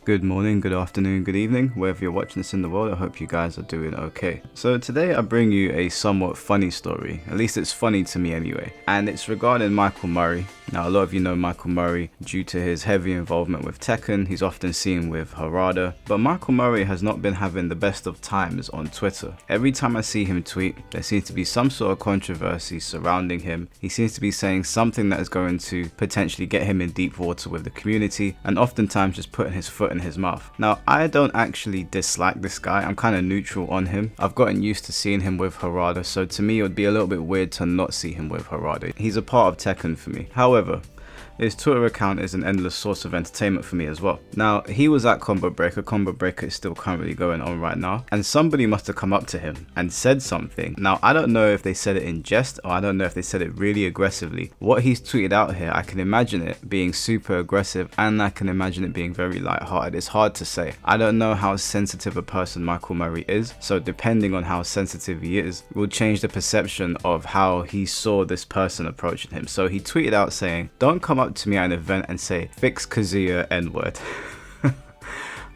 Good morning, good afternoon, good evening, wherever you're watching this in the world. I hope you guys are doing okay. So today I bring you a somewhat funny story, at least it's funny to me anyway, and it's regarding Michael Murray. Now a lot of you know Michael Murray due to his heavy involvement with Tekken. He's often seen with Harada, but Michael Murray has not been having the best of times on Twitter. Every time I see him tweet, there seems to be some sort of controversy surrounding him. He seems to be saying something that is going to potentially get him in deep water with the community, and oftentimes just putting his foot in his mouth. Now I don't actually dislike this guy, I'm kind of neutral on him. I've gotten used to seeing him with Harada, so to me it would be a little bit weird to not see him with Harada. He's a part of Tekken for me. However, his Twitter account is an endless source of entertainment for me as well. Now, he was at Combo Breaker. Combo Breaker is still currently going on right now. And somebody must have come up to him and said something. Now, I don't know if they said it in jest or I don't know if they said it really aggressively. What he's tweeted out here, I can imagine it being super aggressive and I can imagine it being very lighthearted. It's hard to say. I don't know how sensitive a person Michael Murray is. So depending on how sensitive he is, will change the perception of how he saw this person approaching him. So he tweeted out saying, "Don't come up to me at an event and say, 'Fix Kazuya N-word.'"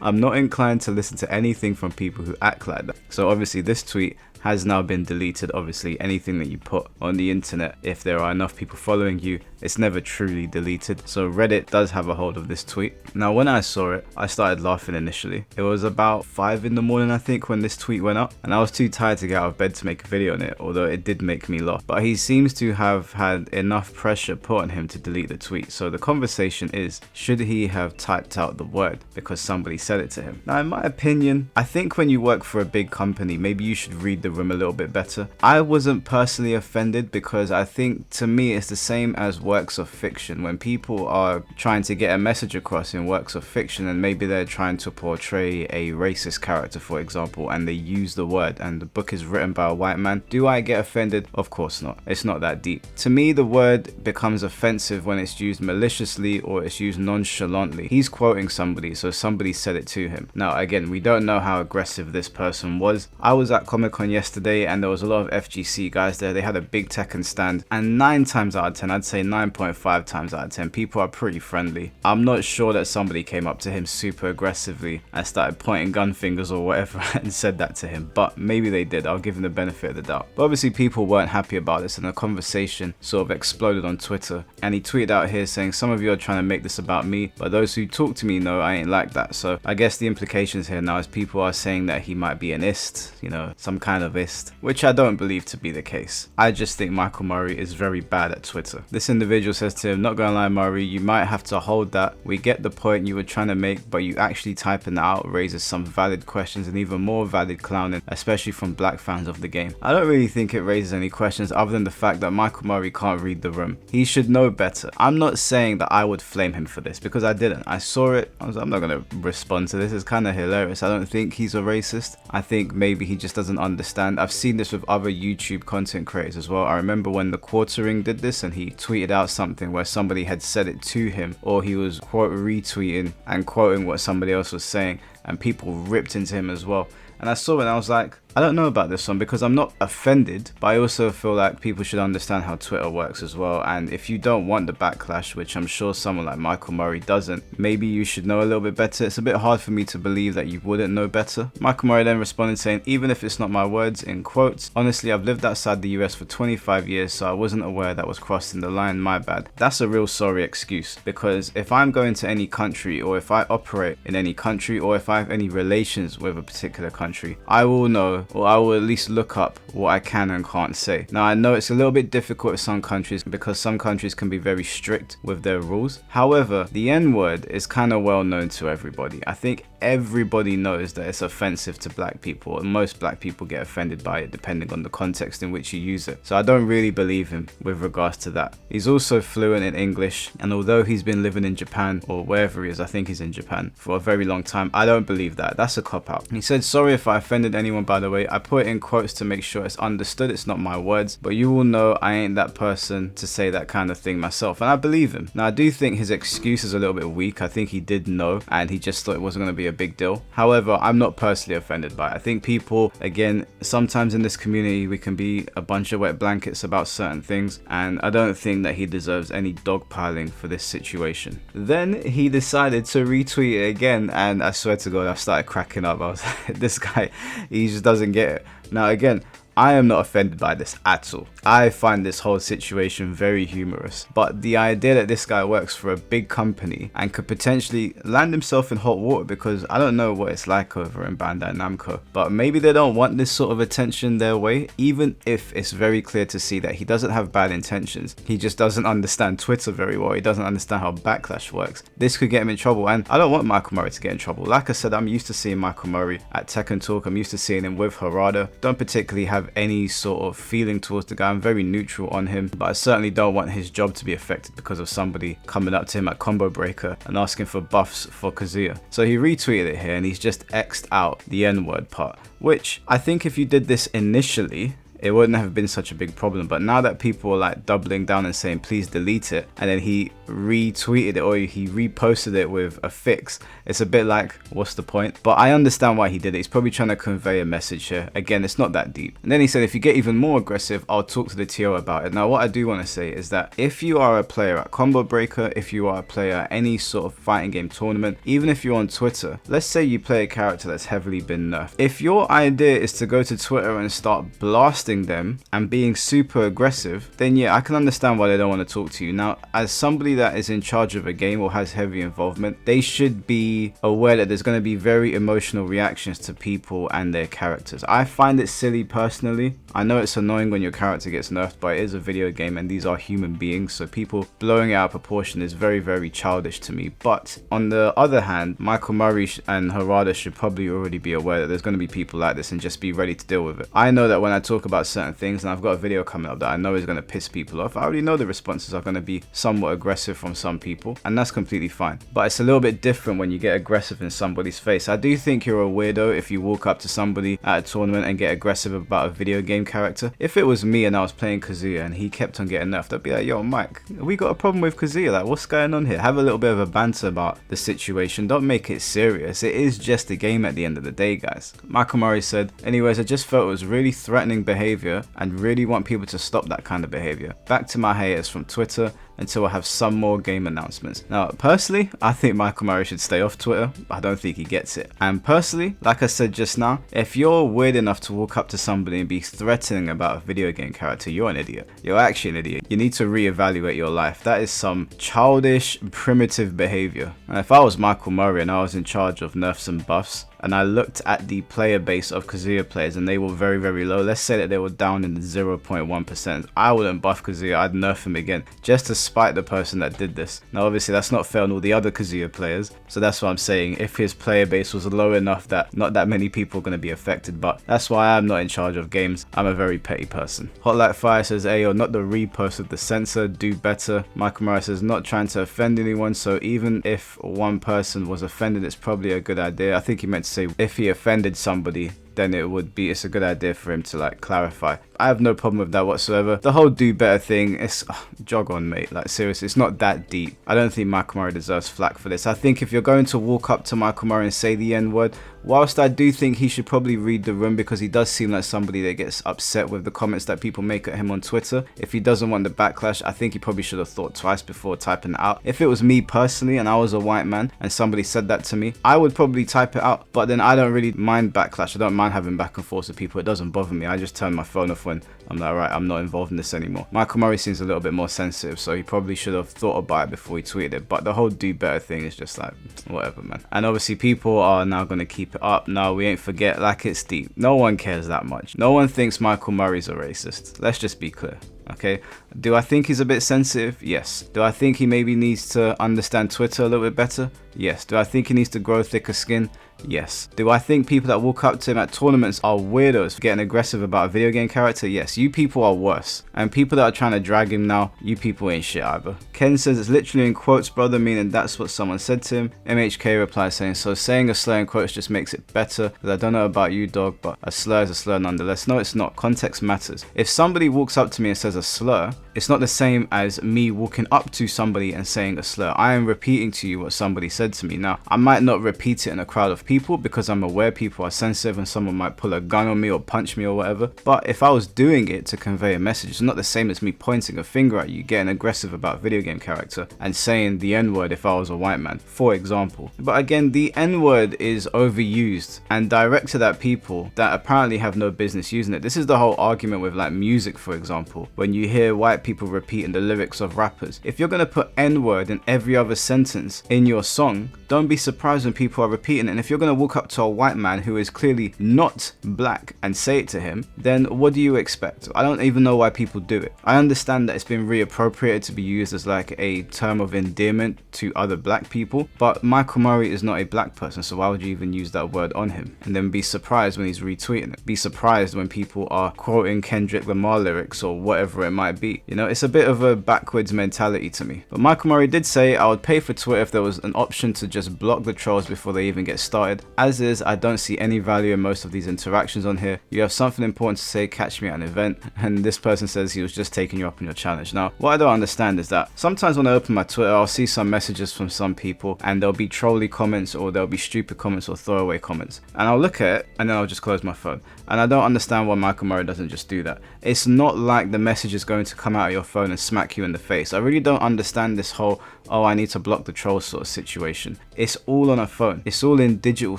I'm not inclined to listen to anything from people who act like that. So obviously this tweet has now been deleted. Obviously anything that you put on the internet, if there are enough people following you, it's never truly deleted. So Reddit does have a hold of this tweet. Now when I saw it, I started laughing initially. It was about 5 in the morning I think when this tweet went up, and I was too tired to get out of bed to make a video on it, although it did make me laugh. But he seems to have had enough pressure put on him to delete the tweet. So the conversation is, should he have typed out the word because somebody said it to him? Now in my opinion, I think when you work for a big company, maybe you should read the room a little bit better. I wasn't personally offended because I think to me it's the same as works of fiction. When people are trying to get a message across in works of fiction and maybe they're trying to portray a racist character, for example, and they use the word and the book is written by a white man, do I get offended? Of course not. It's not that deep. To me, the word becomes offensive when it's used maliciously or it's used nonchalantly. He's quoting somebody, so somebody said it to him. Now again, we don't know how aggressive this person was. I was at Comic-Con yesterday and there was a lot of FGC guys there. They had a big Tekken stand, and 9 times out of 10, I'd say 9.5 times out of 10, people are pretty friendly. I'm not sure that somebody came up to him super aggressively and started pointing gun fingers or whatever and said that to him, but maybe they did. I'll give him the benefit of the doubt. But obviously people weren't happy about this and the conversation sort of exploded on Twitter, and he tweeted out here saying, "Some of you are trying to make this about me, but those who talk to me know I ain't like that." So I guess the implications here now is people are saying that he might be an ist, you know, some kind of ist, which I don't believe to be the case. I just think Michael Murray is very bad at Twitter. This individual says to him, "Not gonna lie, Murray, you might have to hold that. We get the point you were trying to make, but you actually typing that out raises some valid questions and even more valid clowning, especially from black fans of the game." I don't really think it raises any questions other than the fact that Michael Murray can't read the room. He should know better. I'm not saying that I would flame him for this because I didn't. I saw it. I was like, I'm not gonna respond to this. It's kind of hilarious. I don't think he's a racist. I think maybe he just doesn't understand. I've seen this with other YouTube content creators as well. I remember when the Quartering did this and he tweeted out something where somebody had said it to him, or he was quote retweeting and quoting what somebody else was saying, and people ripped into him as well. And I saw it and I was like, I don't know about this one because I'm not offended, but I also feel like people should understand how Twitter works as well. And if you don't want the backlash, which I'm sure someone like Michael Murray doesn't, maybe you should know a little bit better. It's a bit hard for me to believe that you wouldn't know better. Michael Murray then responded saying, "Even if it's not my words," in quotes, "honestly, I've lived outside the US for 25 years, so I wasn't aware that was crossing the line, my bad." That's a real sorry excuse, because if I'm going to any country, or if I operate in any country, or if I have any relations with a particular country, I will know, or I will at least look up what I can and can't say. Now I know it's a little bit difficult with some countries because some countries can be very strict with their rules. However, the N-word is kind of well known to everybody. I think everybody knows that it's offensive to black people, and most black people get offended by it depending on the context in which you use it. So I don't really believe him with regards to that. He's also fluent in English, and although he's been living in Japan, or wherever he is, I think he's in Japan, for a very long time, I don't believe that. That's a cop-out. He said, "Sorry if if I offended anyone, by the way. I put it in quotes to make sure it's understood. It's not my words, but you will know I ain't that person to say that kind of thing myself, and I believe him. Now, I do think his excuse is a little bit weak. I think he did know, and he just thought it wasn't going to be a big deal. However, I'm not personally offended by it. I think people, again, sometimes in this community, we can be a bunch of wet blankets about certain things, and I don't think that he deserves any dogpiling for this situation. Then he decided to retweet it again, and I swear to God, I started cracking up. I was like, this guy, he just doesn't get it. Now, again, I am not offended by this at all. I find this whole situation very humorous, but the idea that this guy works for a big company and could potentially land himself in hot water, because I don't know what it's like over in Bandai Namco, but maybe they don't want this sort of attention their way, even if it's very clear to see that he doesn't have bad intentions. He just doesn't understand Twitter very well. He doesn't understand how backlash works. This could get him in trouble, and I don't want Michael Murray to get in trouble. Like I said, I'm used to seeing Michael Murray at Tekken Talk. I'm used to seeing him with Harada. Don't particularly have any sort of feeling towards the guy. I'm very neutral on him, but I certainly don't want his job to be affected because of somebody coming up to him at Combo Breaker and asking for buffs for Kazuya. So he retweeted it here, and he's just X'd out the N-word part, which I think if you did this initially, it wouldn't have been such a big problem. But now that people are like doubling down and saying please delete it, and then he retweeted it or he reposted it with a fix, it's a bit like, what's the point? But I understand why he did it. He's probably trying to convey a message here. Again, it's not that deep. And then he said, if you get even more aggressive, I'll talk to the TO about it. Now, what I do want to say is that if you are a player at Combo Breaker, if you are a player at any sort of fighting game tournament, even if you're on Twitter, let's say you play a character that's heavily been nerfed. If your idea is to go to Twitter and start blasting them and being super aggressive, then yeah, I can understand why they don't want to talk to you. Now, as somebody that is in charge of a game or has heavy involvement, they should be aware that there's going to be very emotional reactions to people and their characters. I find it silly personally. I know it's annoying when your character gets nerfed, but it is a video game and these are human beings, so people blowing it out of proportion is very, very childish to me. But on the other hand, Michael Murray and Harada should probably already be aware that there's going to be people like this and just be ready to deal with it. I know that when I talk about certain things, and I've got a video coming up that I know is going to piss people off, I already know the responses are going to be somewhat aggressive from some people, and that's completely fine. But it's a little bit different when you get aggressive in somebody's face. I do think you're a weirdo if you walk up to somebody at a tournament and get aggressive about a video game character. If it was me and I was playing Kazuya and he kept on getting nerfed, I'd be like, yo Mike, we got a problem with Kazuya, like what's going on here? Have a little bit of a banter about the situation, don't make it serious. It is just a game at the end of the day, guys. Michael Murray said, anyways, I just felt it was really threatening behavior and really want people to stop that kind of behavior. Back to my haters from Twitter until I have some more game announcements. Now, personally, I think Michael Murray should stay off Twitter. I don't think he gets it. And personally, like I said just now, if you're weird enough to walk up to somebody and be threatening about a video game character, you're an idiot. You're actually an idiot. You need to reevaluate your life. That is some childish, primitive behavior. And if I was Michael Murray and I was in charge of nerfs and buffs, and I looked at the player base of Kazuya players and they were very, very low, let's say that they were down in the 0.1%, I wouldn't buff Kazuya, I'd nerf him again, just to spite the person that did this. Now obviously that's not fair on all the other Kazuya players, so that's what I'm saying. If his player base was low enough that not that many people are going to be affected, but that's why I'm not in charge of games. I'm a very petty person. Hot Light Fire says, Ayo, not the repost of the censor, do better. Michael Murray says, not trying to offend anyone, so even if one person was offended, it's probably a good idea. I think he meant to say if he offended somebody, then it's a good idea for him to like clarify. I have no problem with that whatsoever. The whole do better thing, it's jog on, mate. Like seriously, it's not that deep. I don't think Michael Murray deserves flack for this. I think if you're going to walk up to Michael Murray and say the N-word, whilst I do think he should probably read the room because he does seem like somebody that gets upset with the comments that people make at him on Twitter. If he doesn't want the backlash, I think he probably should have thought twice before typing it out. If it was me personally and I was a white man and somebody said that to me, I would probably type it out. But then I don't really mind backlash. I don't mind having back and forth with people. It doesn't bother me. I just turn my phone off when I'm like, right, I'm not involved in this anymore. Michael Murray seems a little bit more sensitive, so he probably should have thought about it before he tweeted it. But the whole do better thing is just like, whatever, man. And obviously people are now going to keep it up. No, we ain't forget, like it's deep. No one cares that much. No one thinks Michael Murray's a racist. Let's just be clear. Okay, do I think he's a bit sensitive? Yes. Do I think he maybe needs to understand Twitter a little bit better? Yes. Do I think he needs to grow thicker skin? Yes. Do I think people that walk up to him at tournaments are weirdos for getting aggressive about a video game character? Yes. You people are worse. And people that are trying to drag him now, you people ain't shit either. Ken says it's literally in quotes, brother, meaning that's what someone said to him. MHK replies saying, so saying a slur in quotes just makes it better, because I don't know about you, dog, but a slur is a slur nonetheless. No, it's not. Context matters. If somebody walks up to me and says a slur, it's not the same as me walking up to somebody and saying a slur. I am repeating to you what somebody said to me. Now, I might not repeat it in a crowd of people because I'm aware people are sensitive and someone might pull a gun on me or punch me or whatever. But if I was doing it to convey a message, it's not the same as me pointing a finger at you, getting aggressive about a video game character and saying the N-word if I was a white man, for example. But again, the N-word is overused and directed at people that apparently have no business using it. This is the whole argument with like music, for example. When you hear white people repeating the lyrics of rappers, if you're going to put N-word in every other sentence in your song, don't be surprised when people are repeating it. And if you're going to walk up to a white man who is clearly not black and say it to him, then what do you expect? I don't even know why people do it. I understand that it's been reappropriated to be used as like a term of endearment to other black people, but Michael Murray is not a black person, so why would you even use that word on him? And then be surprised when he's retweeting it. Be surprised when people are quoting Kendrick Lamar lyrics or whatever it might be. You know, it's a bit of a backwards mentality to me. But Michael Murray did say, I would pay for Twitter if there was an option to just block the trolls before they even get started. As is, I don't see any value in most of these interactions on here. You have something important to say, catch me at an event. And this person says he was just taking you up on your challenge. Now, what I don't understand is that sometimes when I open my Twitter, I'll see some messages from some people and there'll be trolly comments or there'll be stupid comments or throwaway comments. And I'll look at it and then I'll just close my phone. And I don't understand why Michael Murray doesn't just do that. It's not like the message is going to come out of your phone and smack you in the face. I really don't understand this whole, oh, I need to block the troll sort of situation. It's all on a phone. It's all in digital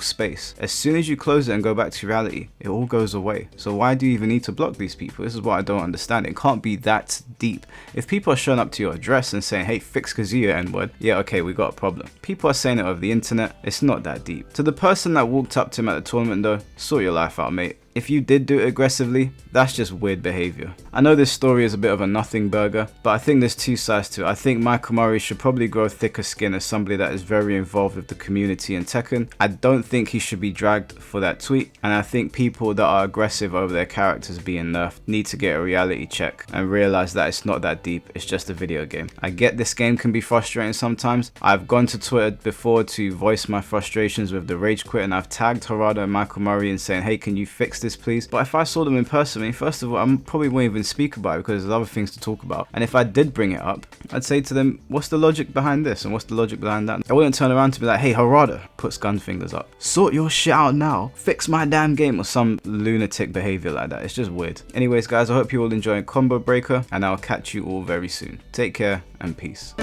space. As soon as you close it and go back to reality, it all goes away. So why do you even need to block these people? This is what I don't understand. It can't be that deep. If people are showing up to your address and saying, hey, fix Kazuya N-word, yeah, okay, we got a problem. People are saying it over the internet. It's not that deep. To the person that walked up to him at the tournament though, sort your life out, mate. If you did do it aggressively, that's just weird behavior. I know this story is a bit of a nothing burger, but I think there's two sides to it. I think Michael Murray should probably grow thicker skin as somebody that is very involved with the community in Tekken. I don't think he should be dragged for that tweet, and I think people that are aggressive over their characters being nerfed need to get a reality check and realize that it's not that deep, it's just a video game. I get this game can be frustrating sometimes. I've gone to Twitter before to voice my frustrations with the rage quit, and I've tagged Harada and Michael Murray and saying, hey, can you fix this please? But if I saw them in person, I mean, first of all, I probably won't even speak about it because there's other things to talk about. And if I did bring it up, I'd say to them, what's the logic behind this and what's the logic behind that? I wouldn't turn around to be like, hey, Harada, puts gun fingers up, sort your shit out now, fix my damn game, or some lunatic behavior like that. It's just weird. Anyways guys, I hope you all enjoyed Combo Breaker and I'll catch you all very soon. Take care and peace.